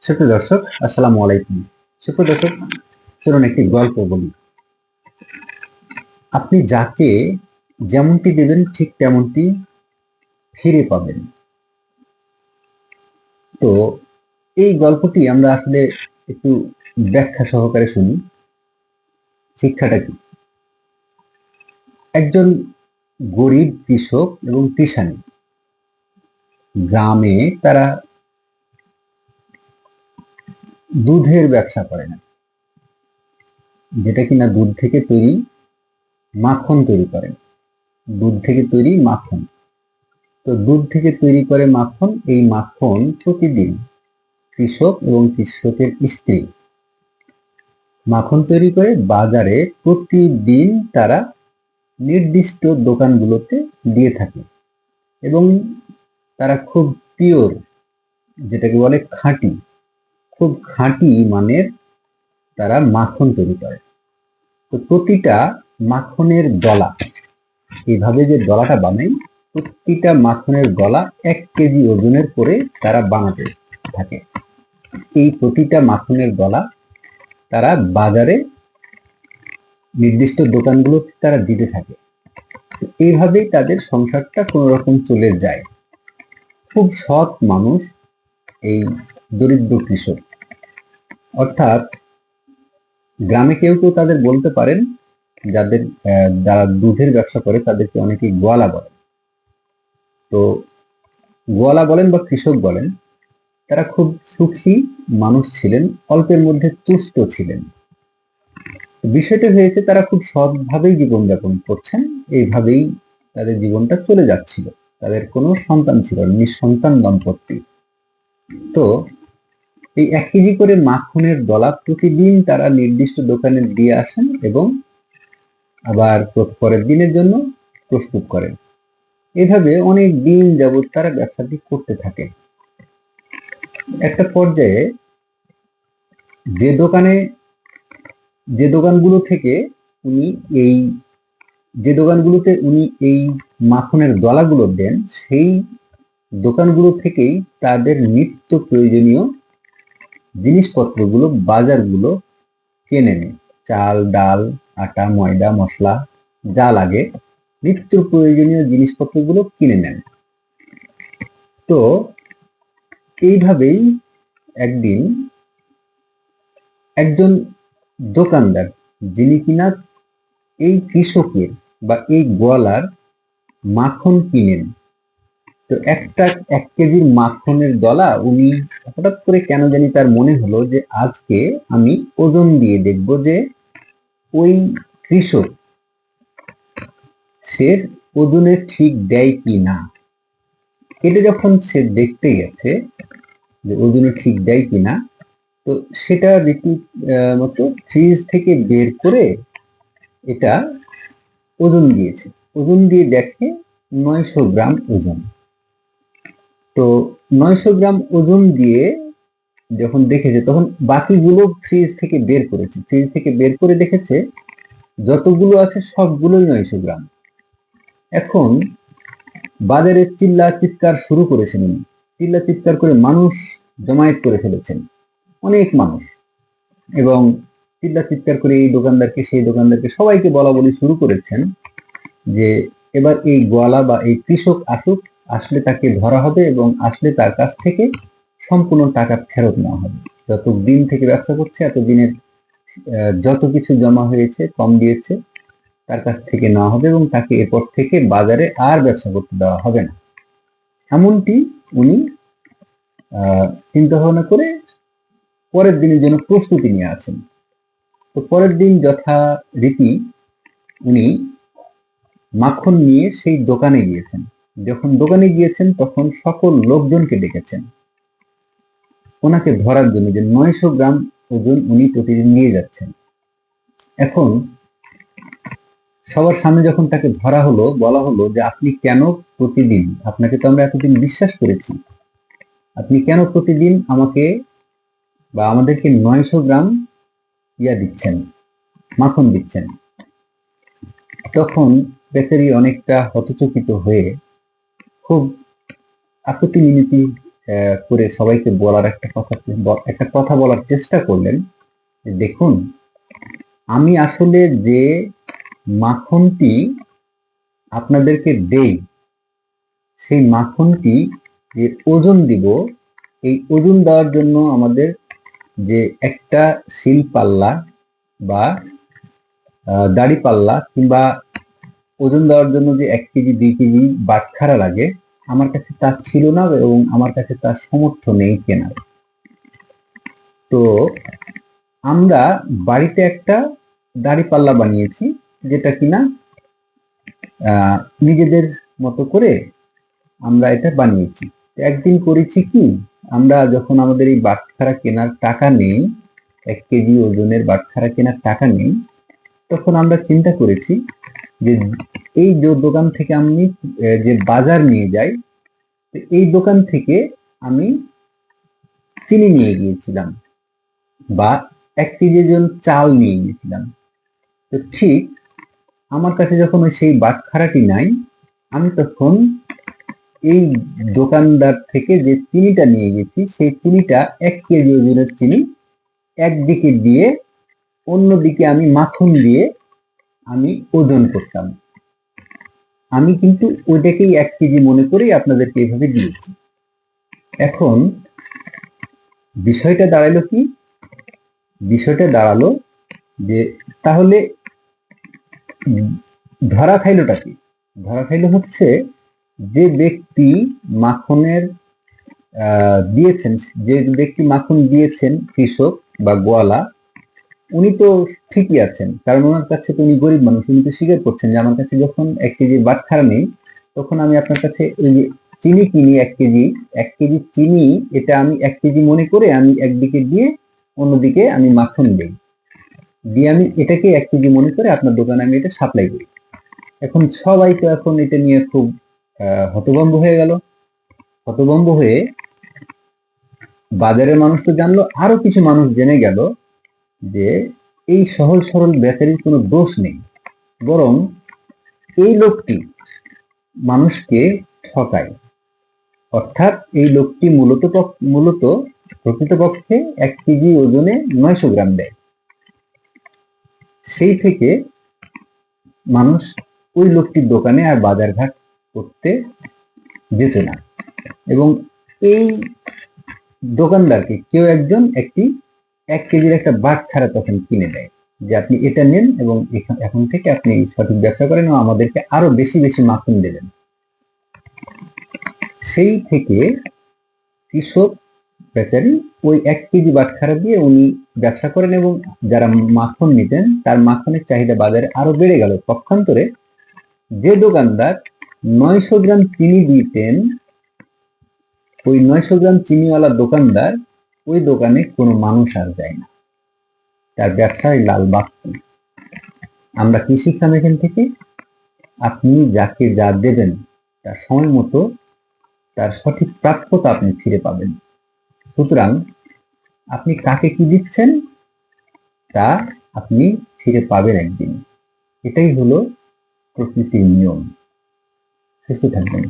সুপ্রিয় দর্শক, আসসালামু আলাইকুম। সুপ্রিয় দর্শক, চলুন একটি গল্প বলি। আপনি যাকে যেমনটি দেবেন ঠিক তেমনটি ফিরে পাবেন। তো এই গল্পটি আমরা আসলে একটু ব্যাখ্যা সহকারে শুনি। শিক্ষাটা কি? একজন গরিব কৃষক এবং কৃষানী গ্রামে তারা দুধের ব্যবসা করেন, যেটা কিনা দুধ থেকে তৈরি মাখন তৈরি করেন। দুধ থেকে তৈরি মাখন। তো দুধ থেকে তৈরি করে মাখন, এই মাখন প্রতিদিন কৃষক এবং কৃষকের স্ত্রী মাখন তৈরি করে বাজারে প্রতিদিন তারা নির্দিষ্ট দোকানগুলোতে দিয়ে থাকে এবং তারা খুব পিওর, যেটাকে বলে খাঁটি, খুব খাঁটি মানের তারা মাখন তৈরি করে। তো প্রতিটা মাখনের দলা, এইভাবে যে দলাটা বানাই, প্রতিটা মাখনের দলা 1 কেজি ওজনের করে তারা বানাতে থাকে। এই প্রতিটা মাখনের দলা তারা বাজারে নির্দিষ্ট দোকানগুলোতে তারা দিতে থাকে। এইভাবেই তাদের সংসারটা কোনো রকম চলে যায়। খুব সৎ মানুষ এই দরিদ্র কৃষক। অর্থাৎ গ্রামে কেউ কেউ তাদের বলতে পারেন, যারা দুধের ব্যবসা করে তাদেরকে অনেকেই গোয়ালা বলেন। তো গোয়ালা বলেন বা কৃষক বলেন, তারা খুব সুখী মানুষ ছিলেন, অল্পের মধ্যে তুষ্ট ছিলেন। বিষয়টা হয়েছে তারা খুব সৎভাবেই জীবনযাপন করছেন, এইভাবেই তাদের জীবনটা চলে যাচ্ছিল। তাদের কোনো সন্তান ছিল না, নিঃসন্তান দম্পতি। তো এই 1 কেজি করে মাখনের দলা প্রতিদিন তারা নির্দিষ্ট দোকানে দিয়ে আসেন এবং আবার পরের দিনের জন্য প্রস্তুত করেন। এভাবে অনেক দিন যাবৎ তারা ব্যবসাটি করতে থাকে। একটা পর্যায়ে যে দোকানে যে দোকানগুলো থেকে উনি এই যে দোকানগুলোতে উনি এই মাখনের দলাগুলো দেন, সেই দোকানগুলো থেকেই তাদের নিত্য প্রয়োজনীয় জিনিসপত্রগুলো, বাজারগুলো কেনে নেয়। চাল, ডাল, আটা, ময়দা, মশলা যা লাগে নিত্য প্রয়োজনীয় জিনিসপত্রগুলো কিনে নেন। তো এইভাবেই একদিন একজন দোকানদার, যিনি কিনা এই কৃষকের বা এই গোয়ালার মাখন কিনেন, তো 1 কেজির মাখনের দলা উনি হঠাৎ করে কেন জানি তার মনে হলো যে আজকে আমি ওজন দিয়ে দেখব যে ওই কৃষক সে ওজনে ঠিক দেয় কি না। এটা যখন সে দেখতে গেছে যে ওজনে ঠিক দেয় কিনা, তো সেটা রীতিমতো ফ্রিজ থেকে বের করে এটা ওজন দিয়েছে। ওজন দিয়ে দেখে 900 গ্রাম ওজন। তো 900 গ্রাম ওজন দিয়ে যখন দেখেছে, তখন বাকিগুলো ফ্রিজ থেকে বের করেছে। ফ্রিজ থেকে বের করে দেখেছে যতগুলো আছে সবগুলোই 900 গ্রাম। এখন বাজারে চিল্লা চিৎকার শুরু করেছেন উনি। চিল্লা চিৎকার করে মানুষ জমায়েত করে ফেলেছেন, অনেক মানুষ। এবং চিল্লা চিৎকার করে এই দোকানদারকে সেই দোকানদারকে সবাইকে বলা বলি শুরু করেছেন যে এবার এই গোয়ালা বা এই কৃষক আসুক, আসলে তাকে ধরা হবে এবং আসলে তার কাছ থেকে সম্পূর্ণ টাকা ফেরত নেওয়া হবে। যত দিন থেকে ব্যবসা করছে এতদিনের যত কিছু জমা হয়েছে, কম দিয়েছে, তার কাছ থেকে নেওয়া হবে এবং তাকে এরপর থেকে বাজারে আর ব্যবসা করতে দেওয়া হবে না। এমনটি উনি চিন্তা ভাবনা করে পরের দিনের জন্য প্রস্তুতি নিয়ে আছেন। তো পরের দিন যথারীতি উনি মাখন নিয়ে সেই দোকানে গিয়েছেন। যখন দোকানে গিয়েছেন তখন সকল লোকজনকে ডেকেছেন ওনাকে ধরার জন্য, যে 900 গ্রাম ওজন উনি প্রতিদিন নিয়ে যাচ্ছেন। এখন সবার সামনে যখন তাকে ধরা হলো, বলা হলো যে আপনি কেন প্রতিদিন, আপনাকে তো আমরা এতদিন বিশ্বাস করেছি, আপনি কেন প্রতিদিন আমাকে বা আমাদেরকে 900 গ্রাম দিচ্ছেন, মাখন দিচ্ছেন। তখন বেচারি অনেকটা হতচকিত হয়ে খুব আকুতি মিনতি করে সবাইকে বলার একটা কথা বলার চেষ্টা করলেন। দেখুন, আমি আসলে যে মাখনটি আপনাদেরকে দেই, সেই মাখনটি যে ওজন দিব, এই ওজন দেওয়ার জন্য আমাদের যে একটা শিল পাল্লা বা দাড়ি পাল্লা কিংবা ওজন দেওয়ার জন্য যে 1 কেজি 2 কেজি বাটখারা লাগে, আমার কাছে তা ছিল না এবং আমার কাছে তার সামর্থ্য নেই কেনার। তো আমরা বাড়িতে একটা দাড়ি পাল্লা বানিয়েছি, যেটা কিনা নিজেদের মতো করে আমরা এটা বানিয়েছি। একদিন করেছি কি, আমরা যখন আমাদের এই বাটখারা কেনার টাকা নেই, 1 কেজি ওজনের বাটখারা কেনার টাকা নেই, তখন আমরা চিন্তা করেছি যে এই যে দোকান থেকে আমি যে বাজার নিয়ে যাই, এই দোকান থেকে আমি চিনি নিয়ে গিয়েছিলাম বা 1 কেজি ওজন চাল নিয়ে গিয়েছিলাম। তো ঠিক আমার কাছে যখন সেই বাটখারাটি নাই, আমি তখন এই দোকানদার থেকে যে চিনিটা নিয়ে গেছি, সেই চিনিটা 1 কেজি ওজনের চিনি একদিকে দিয়ে অন্যদিকে আমি মাখন দিয়ে আমি ওজন করতাম। আমি কিন্তু ওইটাকেই 1 কেজি মনে করেই আপনাদেরকে এইভাবে দিয়েছি। এখন বিষয়টা দাঁড়ালো কি, বিষয়টা দাঁড়ালো যে তাহলে ধরা খাইলোটা কি? ধরা খাইলো হচ্ছে যে ব্যক্তি মাখনের দিয়েছেন, যে ব্যক্তি মাখন দিয়েছেন, কৃষক বা গোয়ালা, উনি তো ঠিকই আছেন, কারণ ওনার কাছে তো উনি গরিব মানুষ, উনি তো স্বীকার করছেন যে আমার কাছে যখন 1 কেজি বাটখারা নেই, তখন আমি আপনার কাছে ওই যে চিনি কিনি 1 কেজি চিনি, এটা আমি 1 কেজি মনে করে আমি একদিকে দিয়ে অন্যদিকে আমি মাখন দিই, দিয়ে আমি এটাকে 1 কেজি মনে করে আপনার দোকানে আমি এটা সাপ্লাই করি। এখন সবাই তো এখন এটা নিয়ে খুব হতভম্ব হয়ে গেল। হতভম্ব হয়ে বাজারের মানুষ তো জানলো, আরো কিছু মানুষ জেনে গেল যে এই সহজ সরল বেচারির কোনো দোষ নেই, বরং এই লোকটি মানুষকে ঠকায়। অর্থাৎ এই লোকটি মূলত প্রকৃতপক্ষে 1 কেজি ওজনে 900 গ্রাম দেয়। সেই থেকে মানুষ ওই লোকটির দোকানে আর বাজারঘাট করতে যেত না, এবং এই দোকানদারকে কেউ একজন একটি 1 কেজির একটা বাটখারা তখন কিনে দেয় যে আপনি এটা নেন এবং এখন থেকে আপনি সঠিক ব্যবসা করেন এবং আমাদেরকে আরো বেশি বেশি মাখন দেবেন। সেই থেকে কৃষক বেচারি ওই 1 কেজি বাটখারা দিয়ে উনি ব্যবসা করেন এবং যারা মাখন নিতেন তার মাখনের চাহিদা বাজারে আরো বেড়ে গেল। পক্ষান্তরে যে দোকানদার 900 গ্রাম চিনি দিতেন, ওই 900 গ্রাম চিনিওয়ালা দোকানদার ওই দোকানে কোনো মানুষ আর যায় না, তার ব্যবসায় লাল বাতি। আমরা কি শিখলাম এখান থেকে? আপনি যাকে যা দেবেন তার সময় মতো তার সঠিক প্রাপ্যতা আপনি ফিরে পাবেন। সুতরাং আপনি কাকে কি দিচ্ছেন তা আপনি ফিরে পাবেন একদিন। এটাই হলো প্রকৃতির নিয়ম। সুস্থ থাকবেন।